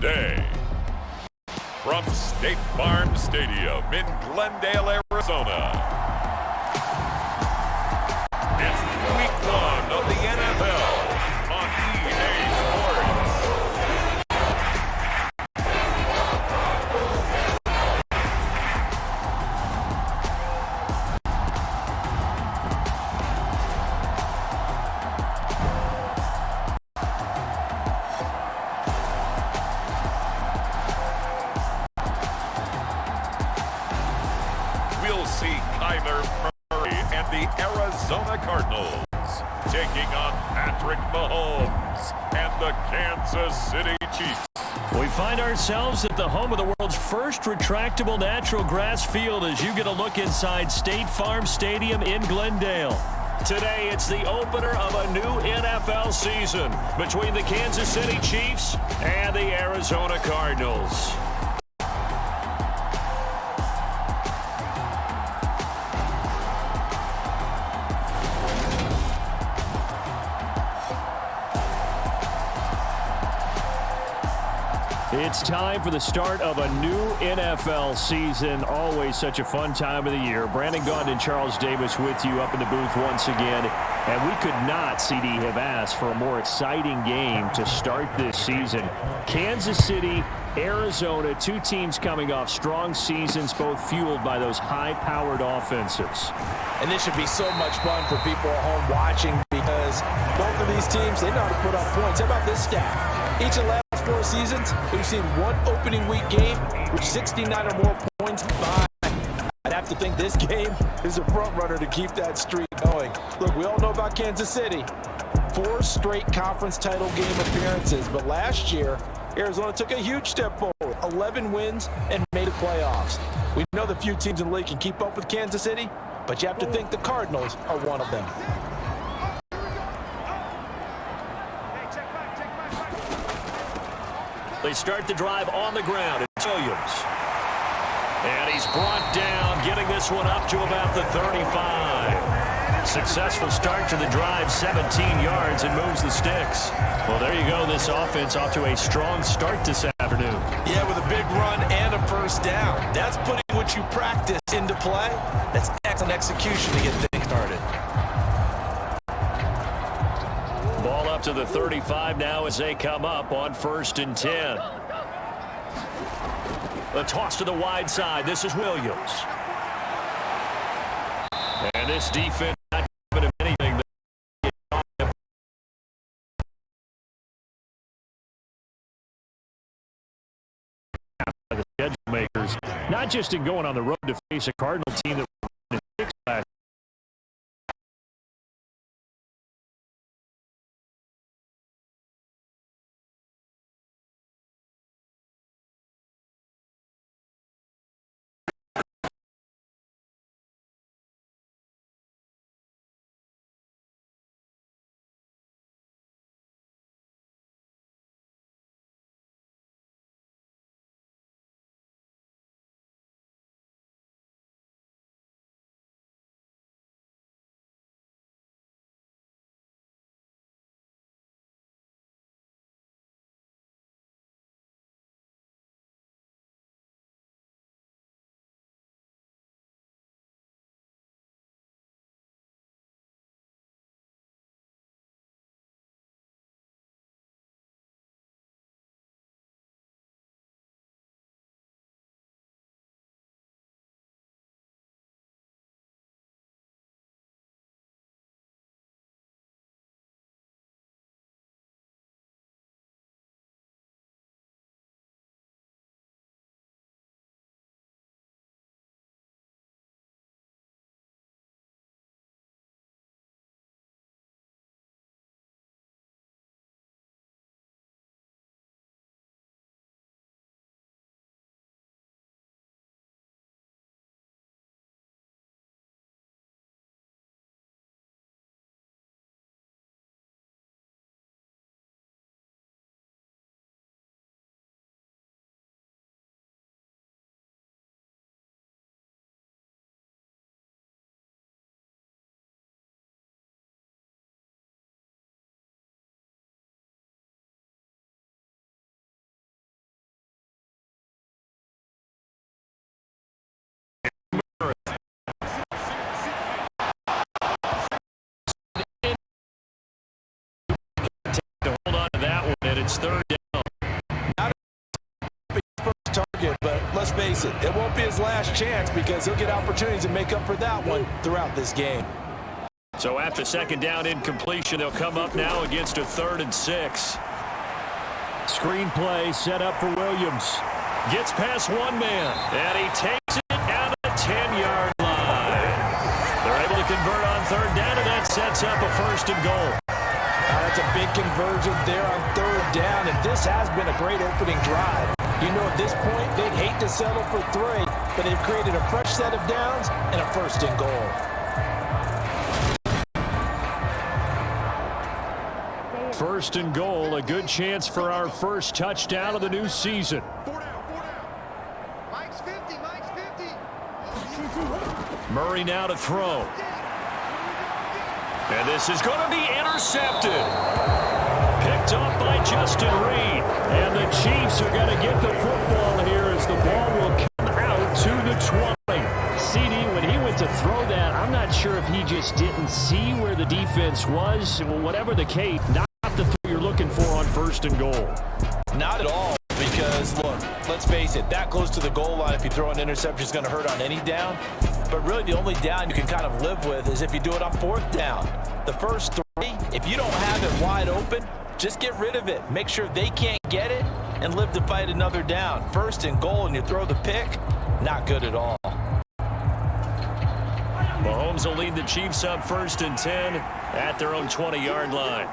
Sunday. From State Farm Stadium in Glendale, Arizona. It's week 1 of the NFL on EA Sports. We'll see Kyler Murray and the Arizona Cardinals taking on Patrick Mahomes and the Kansas City Chiefs. We find ourselves at the home of the world's first retractable natural grass field as you get a look inside State Farm Stadium in Glendale. Today, it's the opener of a new NFL season between the Kansas City Chiefs and the Arizona Cardinals. It's time for the start of a new NFL season. Always such a fun time of the year. Brandon Gaudin and Charles Davis with you up in the booth once again. And we could not, CD, have asked for a more exciting game to start this season. Kansas City, Arizona, two teams coming off strong seasons, both fueled by those high-powered offenses. And this should be so much fun for people at home watching because both of these teams, they know how to put up points. How about this stat? Each of the last 4 seasons, we've seen one opening week game with 69 or more points combined. I'd have to think this game is a front runner to keep that streak going. Look, we all know about Kansas City. 4 straight conference title game appearances, but last year, Arizona took a huge step forward, 11 wins and made the playoffs. We know the few teams in the league can keep up with Kansas City, but you have to think the Cardinals are one of them. They start the drive on the ground. It's Williams. And he's brought down, getting this one up to about the 35. Successful start to the drive, 17 yards, and moves the sticks. Well, there you go. This offense off to a strong start this afternoon. Yeah, with a big run and a first down. That's putting what you practice into play. That's excellent execution to get things started. Ball up to the 35 now as they come up on 1st and 10. A toss to the wide side. This is Williams. And this defense not giving him anything. The schedule makers, not just in going on the road to face a Cardinal team that It's third down. Not a first target, but let's face it, it won't be his last chance because he'll get opportunities to make up for that one throughout this game. So after second down incompletion, they'll come up now against a 3rd and 6. Screen play set up for Williams. Gets past one man, and he takes it out of the 10-yard line. They're able to convert on third down, and that sets up a 1st and goal. That's a big conversion there on third down, and this has been a great opening drive. You know, at this point, they'd hate to settle for 3, but they've created a fresh set of downs and a 1st and goal. First and goal, a good chance for our first touchdown of the new season. Mike's 50, Mike's 50. Murray now to throw. And this is going to be intercepted. Picked off by Justin Reed. And the Chiefs are going to get the football here as the ball will come out to the 20. CD, when he went to throw that, I'm not sure if he just didn't see where the defense was. Whatever the case, not the throw you're looking for on 1st and goal. Not at all, because, look, let's face it, that close to the goal line, if you throw an interception, is going to hurt on any down. But really, the only down you can kind of live with is if you do it on 4th down. The first 3, if you don't have it wide open, just get rid of it. Make sure they can't get it and live to fight another down. 1st and goal, and you throw the pick, not good at all. Mahomes will lead the Chiefs up 1st and 10 at their own 20-yard line.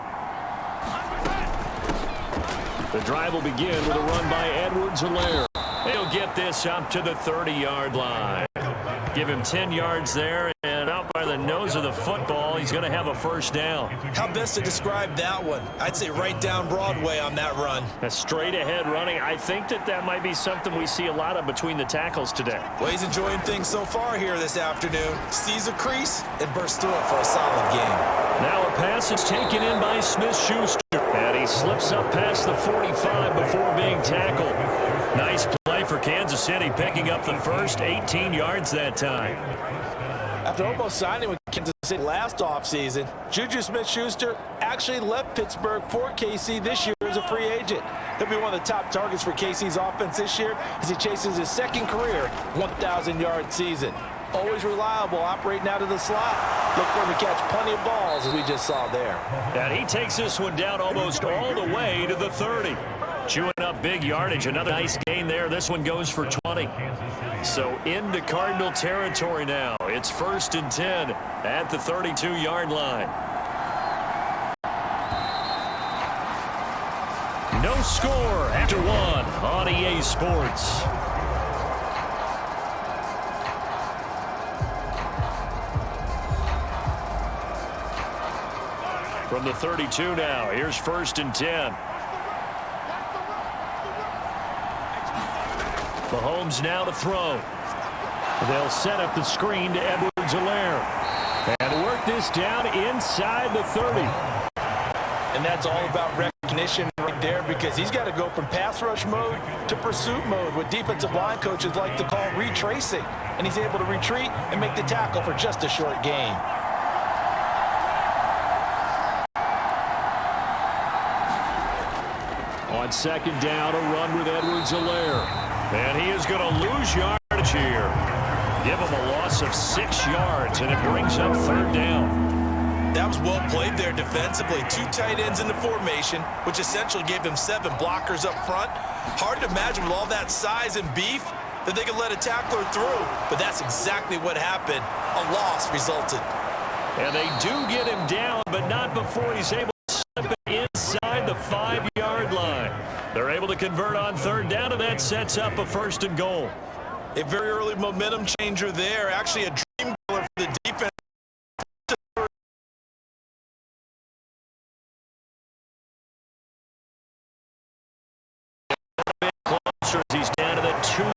The drive will begin with a run by Edwards-Helaire. He'll get this up to the 30-yard line. Give him 10 yards there, and out by the nose of the football, he's going to have a 1st down. How best to describe that one? I'd say right down Broadway on that run. A straight-ahead running. I think that might be something we see a lot of between the tackles today. Well, he's enjoying things so far here this afternoon. Sees a crease and bursts through it for a solid game. Now a pass is taken in by Smith-Schuster. And he slips up past the 45 before being tackled. Nice play for Kansas City, picking up the first 18 yards that time. After almost signing with Kansas City last offseason, Juju Smith-Schuster actually left Pittsburgh for KC this year as a free agent. He'll be one of the top targets for KC's offense this year as he chases his second career 1,000-yard season. Always reliable, operating out of the slot. Look for him to catch plenty of balls, as we just saw there. And he takes this one down almost all the way to the 30. Chewing up big yardage. Another nice gain there. This one goes for 20. So into Cardinal territory now. It's 1st and 10 at the 32-yard line. No score after 1 on EA Sports. From the 32 now, here's 1st and 10. Mahomes now to throw. They'll set up the screen to Edwards-Helaire. And work this down inside the 30. And that's all about recognition right there because he's got to go from pass rush mode to pursuit mode, what defensive line coaches like to call retracing. And he's able to retreat and make the tackle for just a short gain. On second down, a run with Edwards-Helaire. And he is going to lose yardage here. Give him a loss of 6 yards, and it brings up 3rd down. That was well played there defensively. 2 tight ends in the formation, which essentially gave them 7 blockers up front. Hard to imagine with all that size and beef that they could let a tackler through, but that's exactly what happened. A loss resulted. And they do get him down, but not before he's able to slip it inside the 5-yard line. They're able to convert on 3rd down, and that sets up a 1st and goal. A very early momentum changer there. Actually a dream killer for the defense. Closer as he's down to the 2.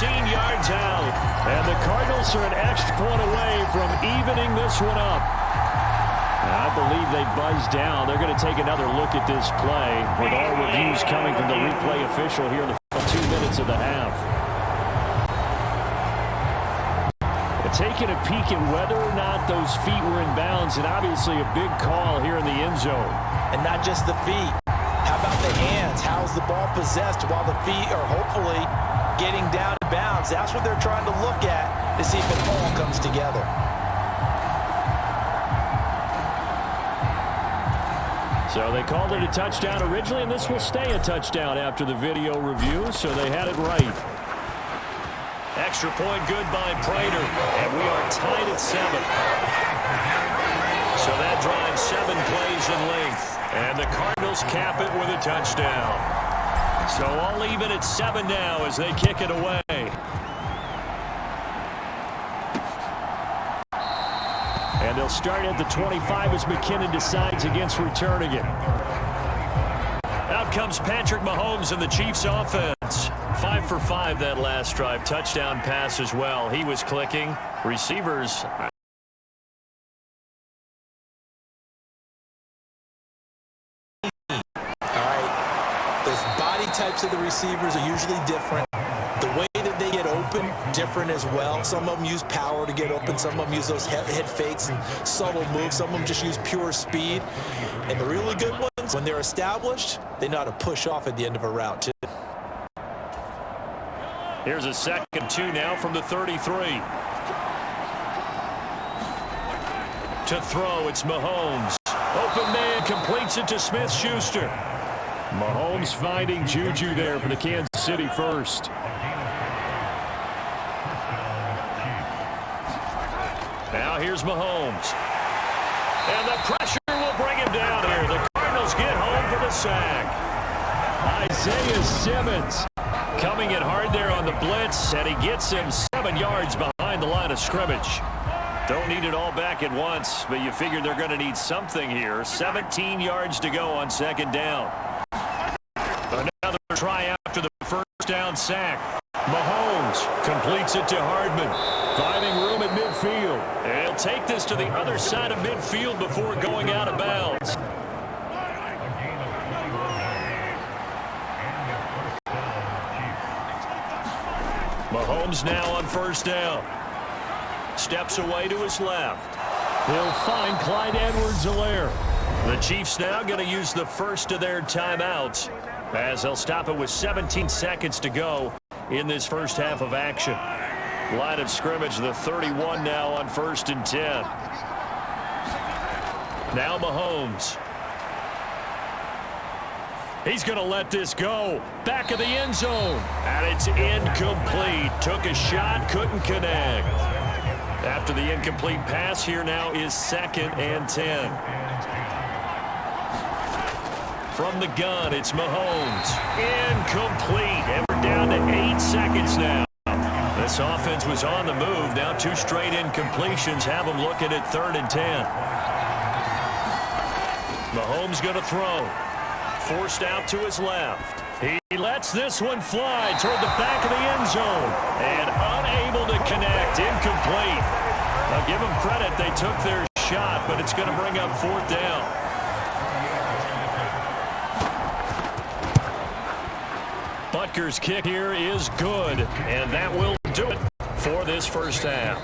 yards out. And the Cardinals are an extra point away from evening this one up. I believe they buzzed down. They're going to take another look at this play with all reviews coming from the replay official here in the 2 minutes of the half. Taking a peek at whether or not those feet were in bounds, and obviously a big call here in the end zone. And not just the feet. How about the hands? How's the ball possessed while the feet are hopefully getting down in bounds? That's what they're trying to look at to see if it all comes together. So they called it a touchdown originally, and this will stay a touchdown after the video review, so they had it right. Extra point good by Prater, and we are tied at 7. So that drives 7 plays in length, and the Cardinals cap it with a touchdown. So I'll leave it at 7 now as they kick it away. And they'll start at the 25 as McKinnon decides against returning it. Out comes Patrick Mahomes and the Chiefs offense. 5 for 5 that last drive. Touchdown pass as well. He was clicking. Receivers. All right. Those body types of the receivers are usually different. The way that they get open, different as well. Some of them use power to get open. Some of them use those head fakes and subtle moves. Some of them just use pure speed. And the really good ones, when they're established, they know how to push off at the end of a route, too. Here's a 2nd and 2 now from the 33. To throw, it's Mahomes. Open man completes it to Smith-Schuster. Mahomes finding Juju there for the Kansas City first. Now here's Mahomes. And the pressure will bring him down here. The Cardinals get home for the sack. Isaiah Simmons coming in hard there on the blitz, and he gets him 7 yards behind the line of scrimmage. Don't need it all back at once, but you figure they're going to need something here. 17 yards to go on 2nd down. Another try after the first down sack. Mahomes completes it to Hardman, finding room at midfield. And he'll take this to the other side of midfield before going out of bounds. Mahomes now on 1st down. Steps away to his left. He'll find Clyde Edwards-Helaire. The Chiefs now going to use the first of their timeouts as they'll stop it with 17 seconds to go in this first half of action. Line of scrimmage, the 31 now on 1st and 10. Now Mahomes. He's going to let this go. Back of the end zone. And it's incomplete. Took a shot, couldn't connect. After the incomplete pass, here now is 2nd and 10. From the gun, it's Mahomes. Incomplete. And we're down to 8 seconds now. This offense was on the move. Now 2 straight incompletions have them looking at 3rd and 10. Mahomes going to throw. Forced out to his left. He lets this one fly toward the back of the end zone. And unable to connect. Incomplete. I'll give them credit. They took their shot, but it's going to bring up 4th down. Butker's kick here is good, and that will do it for this first half.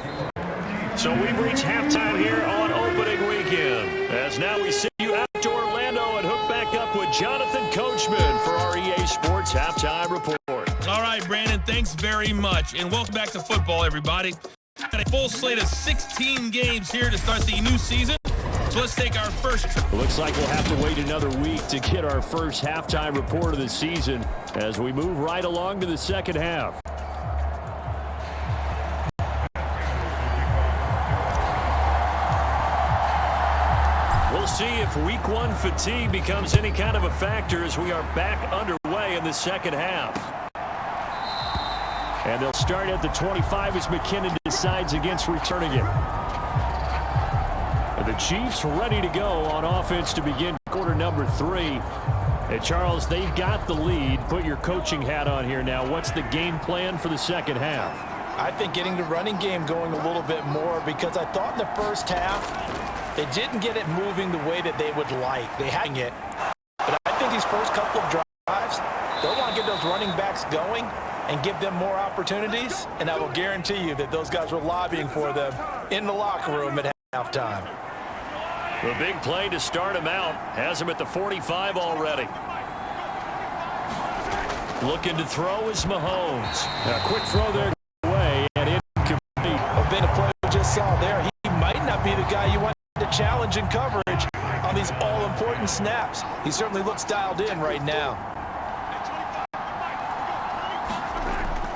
So we've reached halftime here on opening weekend. As now we send you out to Orlando and hook back up with Jonathan Coachman for our EA Sports Halftime Report. All right, Brandon, thanks very much. And welcome back to football, everybody. Got a full slate of 16 games here to start the new season. So let's take our first trip. Looks like we'll have to wait another week to get our first halftime report of the season as we move right along to the second half. We'll see if week 1 fatigue becomes any kind of a factor as we are back underway in the second half. And they'll start at the 25 as McKinnon decides against returning it. And the Chiefs ready to go on offense to begin quarter number 3. Hey, Charles, they've got the lead. Put your coaching hat on here now. What's the game plan for the second half? I think getting the running game going a little bit more, because I thought in the first half they didn't get it moving the way that they would like. They had it. But I think these first couple of drives, they'll want to get those running backs going and give them more opportunities, and I will guarantee you that those guys were lobbying for them in the locker room at halftime. The big play to start him out has him at the 45 already. Looking to throw is Mahomes. A quick throw there away and incomplete. A bit of play we just saw there. He might not be the guy you want to challenge in coverage on these all-important snaps. He certainly looks dialed in right now.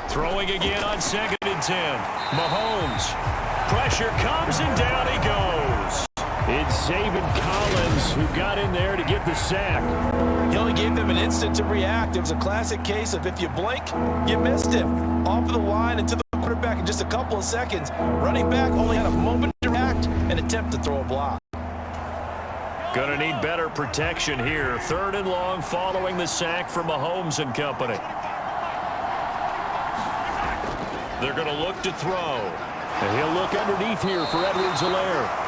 Throwing again on 2nd and 10. Mahomes. Pressure comes and down he goes. It's Zaven Collins who got in there to get the sack. He only gave them an instant to react. It was a classic case of if you blink, you missed him. Off of the line and to the quarterback in just a couple of seconds. Running back only had a moment to react and attempt to throw a block. Gonna need better protection here. 3rd and long following the sack from Mahomes and company. They're going to look to throw. And he'll look underneath here for Edwards-Helaire.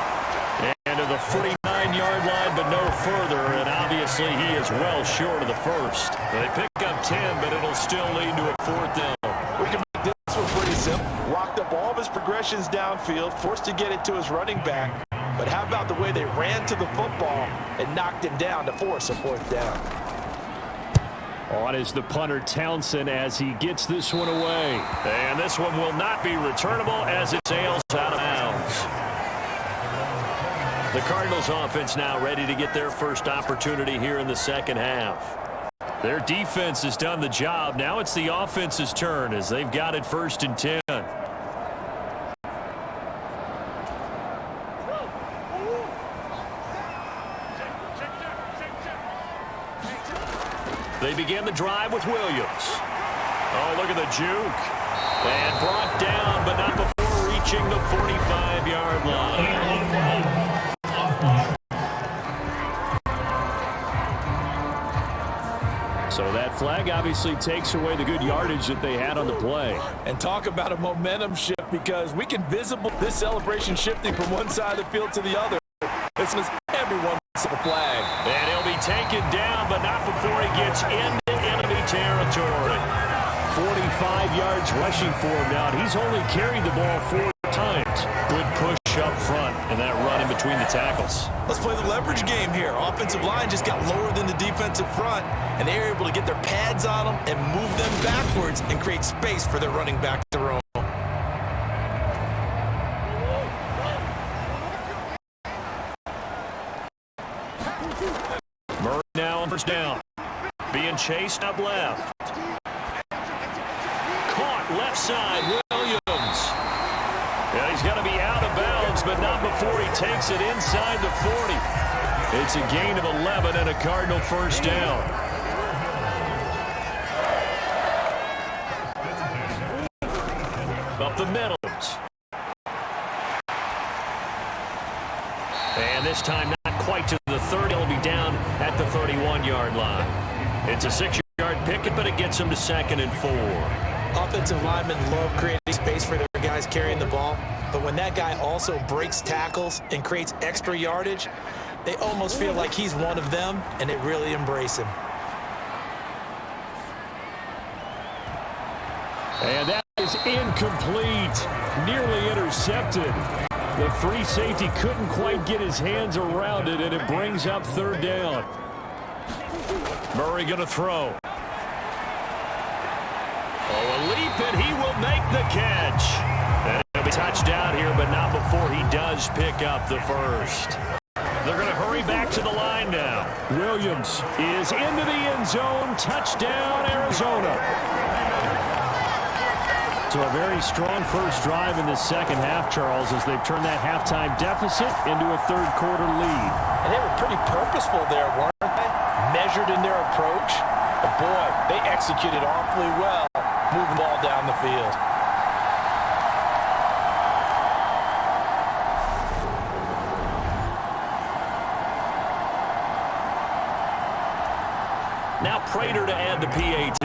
And to the 49-yard line, but no further. And obviously he is well short of the first. They pick up 10, but it'll still lead to a 4th down. We can make this one pretty simple. Walked up all of his progressions downfield, forced to get it to his running back. But how about the way they ran to the football and knocked him down to force a 4th down? On is the punter Townsend as he gets this one away. And this one will not be returnable as it sails out of bounds. The Cardinals offense now ready to get their first opportunity here in the second half. Their defense has done the job. Now it's the offense's turn as they've got it 1st and 10. They begin the drive with Williams. Oh, look at the juke. And brought down, but not before reaching the 45-yard line. So that flag obviously takes away the good yardage that they had on the play. And talk about a momentum shift, because we can visible this celebration shifting from one side of the field to the other. This was everyone to the flag. And he'll be taken down, but not before he gets into enemy territory. 45 yards rushing for him now. He's only carried the ball 4 times. Good push up front and that run in between the tackles. Let's play the leverage game here. Offensive line just got lower than the defensive front, and they're able to get their pads on them and move them backwards and create space for their running back to roam. Murray now on 1st down. Being chased up left. Caught left side, Williams. Yeah, he's got to be out of bounds, but not before he takes it inside the 40. It's a gain of 11 and a Cardinal 1st down. Up the middle. And this time not quite to the 30. He'll be down at the 31-yard line. It's a 6-yard picket, but it gets him to 2nd and 4. Offensive linemen love creating space for their guys carrying the ball, but when that guy also breaks tackles and creates extra yardage, they almost feel like he's one of them, and they really embrace him. And that is incomplete. Nearly intercepted. The free safety couldn't quite get his hands around it, and it brings up 3rd down. Murray going to throw. Oh, a leap, and he will make the catch. And he'll be touchdown here, but not before he does pick up the first. They're going to hurry back to the line now. Williams is into the end zone. Touchdown, Arizona. So a very strong first drive in the second half, Charles, as they've turned that halftime deficit into a 3rd quarter lead. And they were pretty purposeful there, weren't they? Measured in their approach. But boy, they executed awfully well, moving the ball down the field. Now Prater to add the PAT.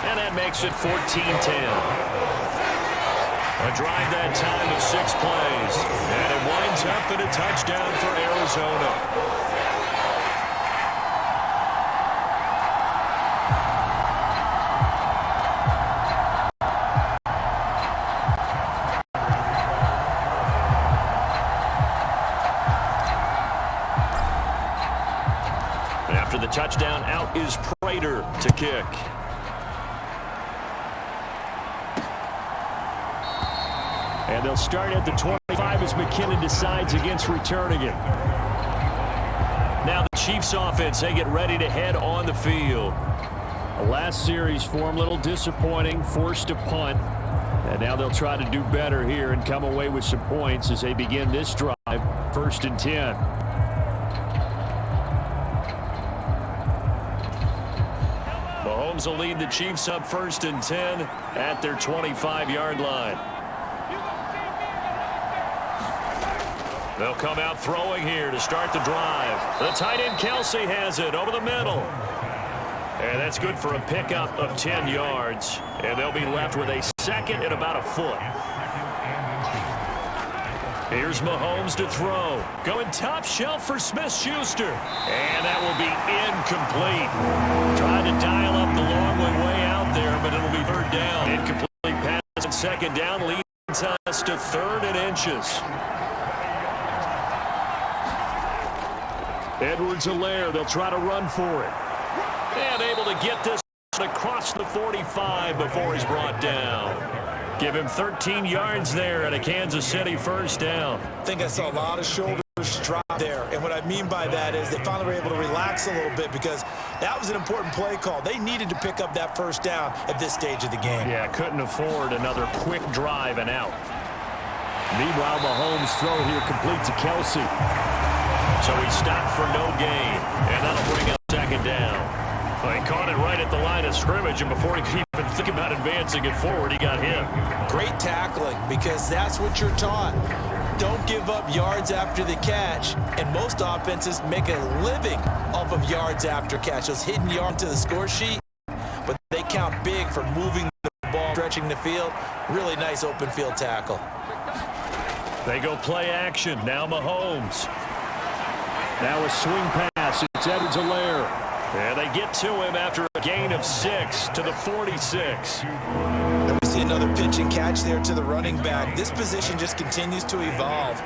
And that makes it 14-10. A drive that time of 6 plays. And it winds up in a touchdown for Arizona. After the touchdown, out is Prater to kick. And they'll start at the 25 as McKinnon decides against returning it. Now the Chiefs offense, they get ready to head on the field. The last series for them, a little disappointing, forced a punt. And now they'll try to do better here and come away with some points as they begin this drive, 1st and 10. Mahomes will lead the Chiefs up 1st and 10 at their 25-yard line. They'll come out throwing here to start the drive. The tight end Kelsey has it over the middle. And that's good for a pickup of 10 yards. And they'll be left with a 2nd and about a foot. Here's Mahomes to throw. Going top shelf for Smith-Schuster. And that will be incomplete. Trying to dial up the long way out there, but it'll be 3rd down. Incomplete pass and 2nd down leads us to 3rd and inches. Edwards-Helaire, they'll try to run for it. And able to get this across the 45 before he's brought down. Give him 13 yards there and a Kansas City 1st down. I think I saw a lot of shoulders drop there. And what I mean by that is they finally were able to relax a little bit because that was an important play call. They needed to pick up that 1st down at this stage of the game. Yeah, couldn't afford another quick drive and out. Meanwhile, Mahomes' throw here complete to Kelsey. So he stopped for no gain, and that'll bring up 2nd down. Well, he caught it right at the line of scrimmage, and before he could even think about advancing it forward, he got hit. Great tackling, because that's what you're taught. Don't give up yards after the catch, and most offenses make a living off of yards after catch. Those hidden yards to the score sheet, but they count big for moving the ball, stretching the field. Really nice open field tackle. They go play action. Now Mahomes. Now a swing pass. It's Edwards-Helaire. And they get to him after a gain of 6 to the 46. And we see another pitch and catch there to the running back. This position just continues to evolve.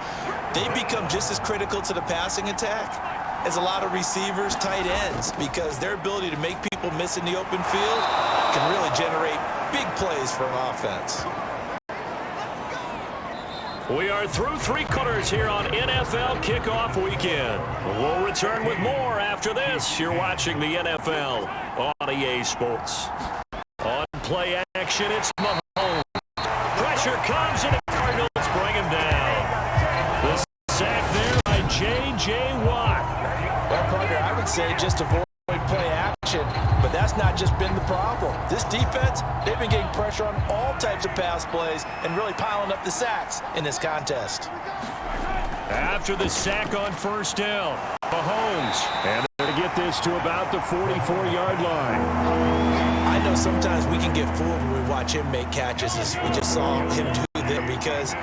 They become just as critical to the passing attack as a lot of receivers, tight ends, because their ability to make people miss in the open field can really generate big plays for an offense. We are through 3 quarters here on NFL Kickoff Weekend. We'll return with more after this. You're watching the NFL on EA Sports. On play action, it's Mahomes. Pressure comes, and the Cardinals bring him down. The sack there by J.J. Watt. Well, partner, I would say just avoid play action, but that's not just been the problem. This defense, they've been getting pressure on all types of pass plays and really piling up the sacks in this contest. After the sack on 1st down, Mahomes. And they're going to get this to about the 44-yard line. I know sometimes we can get fooled when we watch him make catches, as we just saw him do there, because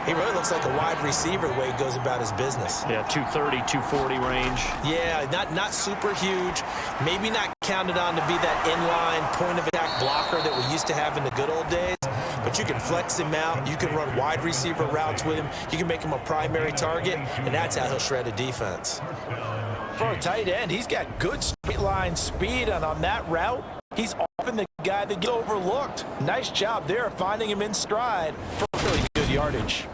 he really looks like a wide receiver the way he goes about his business. Yeah, 230, 240 range. Yeah, not super huge. Maybe not counted on to be that inline point-of-attack blocker that we used to have in the good old days. But you can flex him out. You can run wide receiver routes with him. You can make him a primary target, and that's how he'll shred a defense. For a tight end, he's got good straight-line speed, and on that route, he's often the guy that gets overlooked. Nice job there finding him in stride for really good yardage.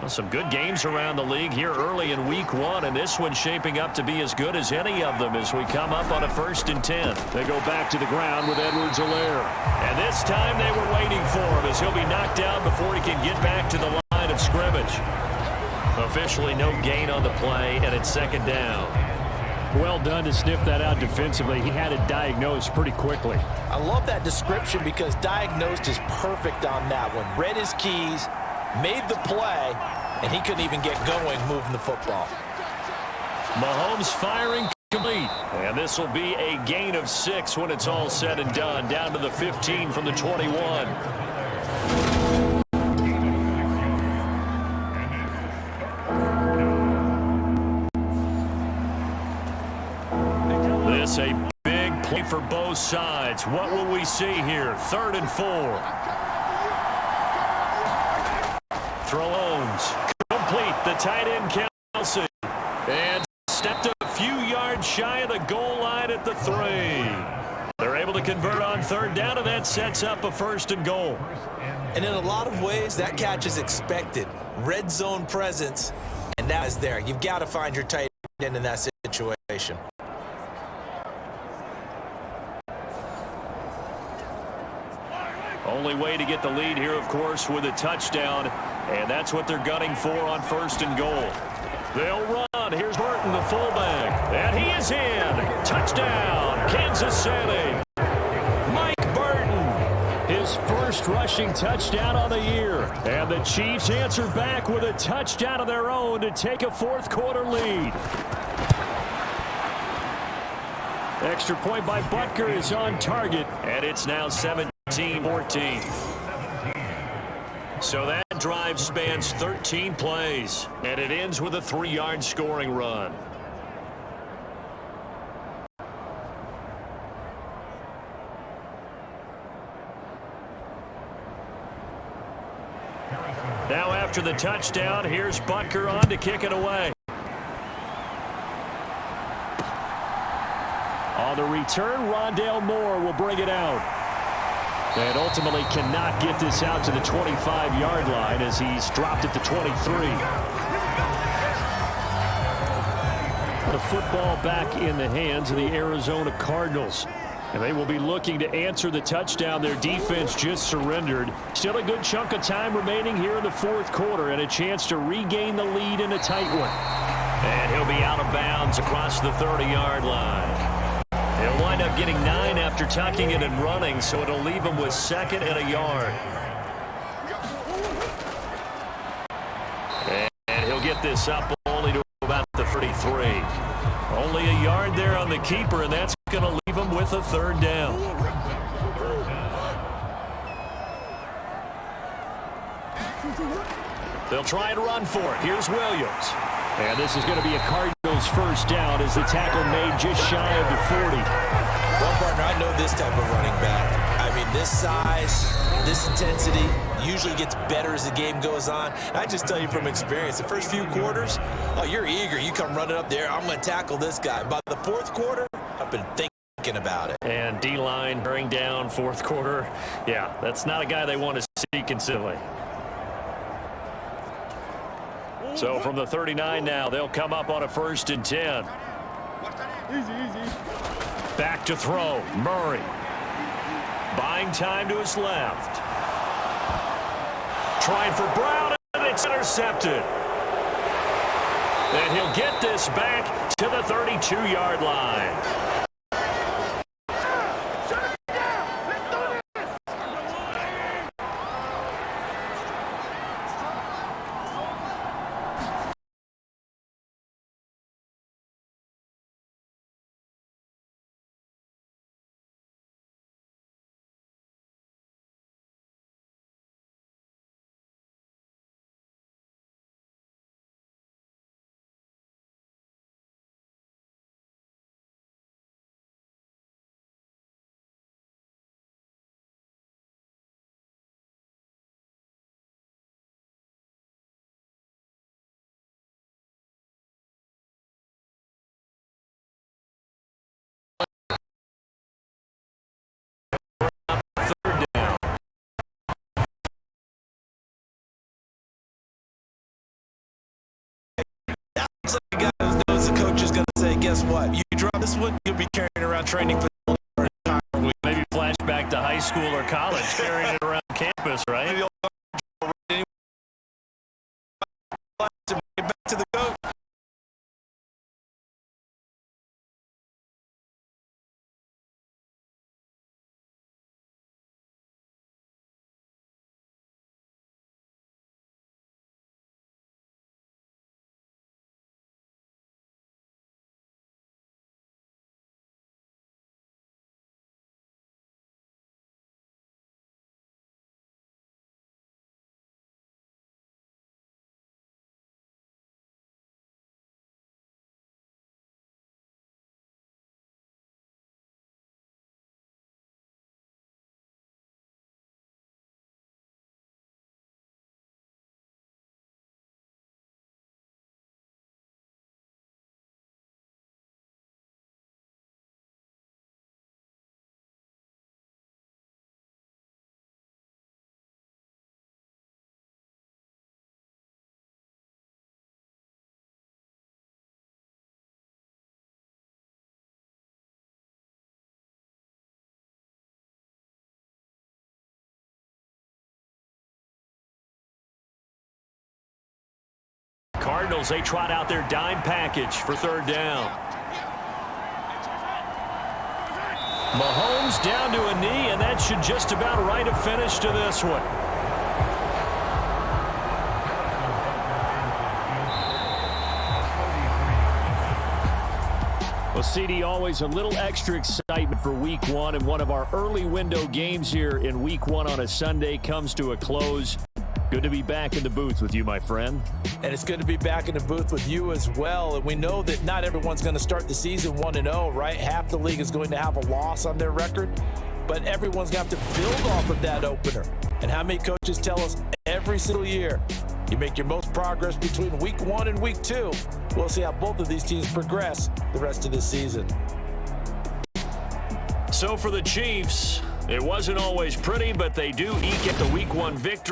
Well, some good games around the league here early in week 1, and this one's shaping up to be as good as any of them as we come up on a 1st and 10. They go back to the ground with Edwards-Helaire. And this time they were waiting for him as he'll be knocked down before he can get back to the line of scrimmage. Officially no gain on the play, and it's 2nd down. Well done to sniff that out defensively. He had it diagnosed pretty quickly. I love that description because diagnosed is perfect on that one. Read his keys, made the play, and he couldn't even get going moving the football. Mahomes firing complete. And this will be a gain of 6 when it's all said and done. Down to the 15 from the 21. This a big play for both sides. What will we see here? 3rd and 4. Throws complete. The tight end Kelsey. And stepped a few yards shy of the goal line at the 3. They're able to convert on 3rd down, and that sets up a 1st and goal. And in a lot of ways, that catch is expected. Red zone presence, and that is there. You've got to find your tight end in that situation. Only way to get the lead here, of course, with a touchdown, and that's what they're gunning for on 1st and goal. They'll run. Here's Burton, the fullback, and he is in. Touchdown, Kansas City. Mike Burton, his first rushing touchdown of the year, and the Chiefs answer back with a touchdown of their own to take a 4th quarter lead. Extra point by Butker is on target, and it's now 17-14. So that drive spans 13 plays, and it ends with a 3-yard scoring run. Now after the touchdown, here's Butker on to kick it away. On the return, Rondale Moore will bring it out. And ultimately cannot get this out to the 25-yard line as he's dropped at the 23. The football back in the hands of the Arizona Cardinals. And they will be looking to answer the touchdown their defense just surrendered. Still a good chunk of time remaining here in the 4th quarter and a chance to regain the lead in a tight one. And he'll be out of bounds across the 30-yard line. He'll wind up getting 9 after tucking it and running, so it'll leave him with 2nd and a yard. And he'll get this up only to about the 33. Only a yard there on the keeper, and that's going to leave him with a 3rd down. They'll try and run for it. Here's Williams. And this is going to be a Cardinals 1st down as the tackle made just shy of the 40. Well, partner, I know this type of running back. I mean, this size, this intensity usually gets better as the game goes on. And I just tell you from experience, the first few quarters, oh, you're eager. You come running up there, I'm going to tackle this guy. By the 4th quarter, I've been thinking about it. And D-line bearing down 4th quarter. Yeah, that's not a guy they want to see consistently. So from the 39 now, they'll come up on a 1st and 10. Easy. Back to throw. Murray. Buying time to his left. Trying for Brown, and it's intercepted. And he'll get this back to the 32-yard line. Looks like a guy who knows the coach is going to say, guess what? You drop this one, you'll be carrying around training for the entire week. Maybe flashback to high school or college, carrying it around campus, right? Back to the coach. Cardinals, they trot out their dime package for third down. Mahomes down to a knee, and that should just about write a finish to this one. Well, CD, always a little extra excitement for Week 1, and one of our early window games here in Week 1 on a Sunday comes to a close. Good to be back in the booth with you, my friend. And it's good to be back in the booth with you as well. And we know that not everyone's going to start the season 1-0, right? Half the league is going to have a loss on their record, but everyone's going to have to build off of that opener. And how many coaches tell us every single year, you make your most progress between Week 1 and Week 2. We'll see how both of these teams progress the rest of this season. So for the Chiefs, it wasn't always pretty, but they do eke at the Week 1 victory.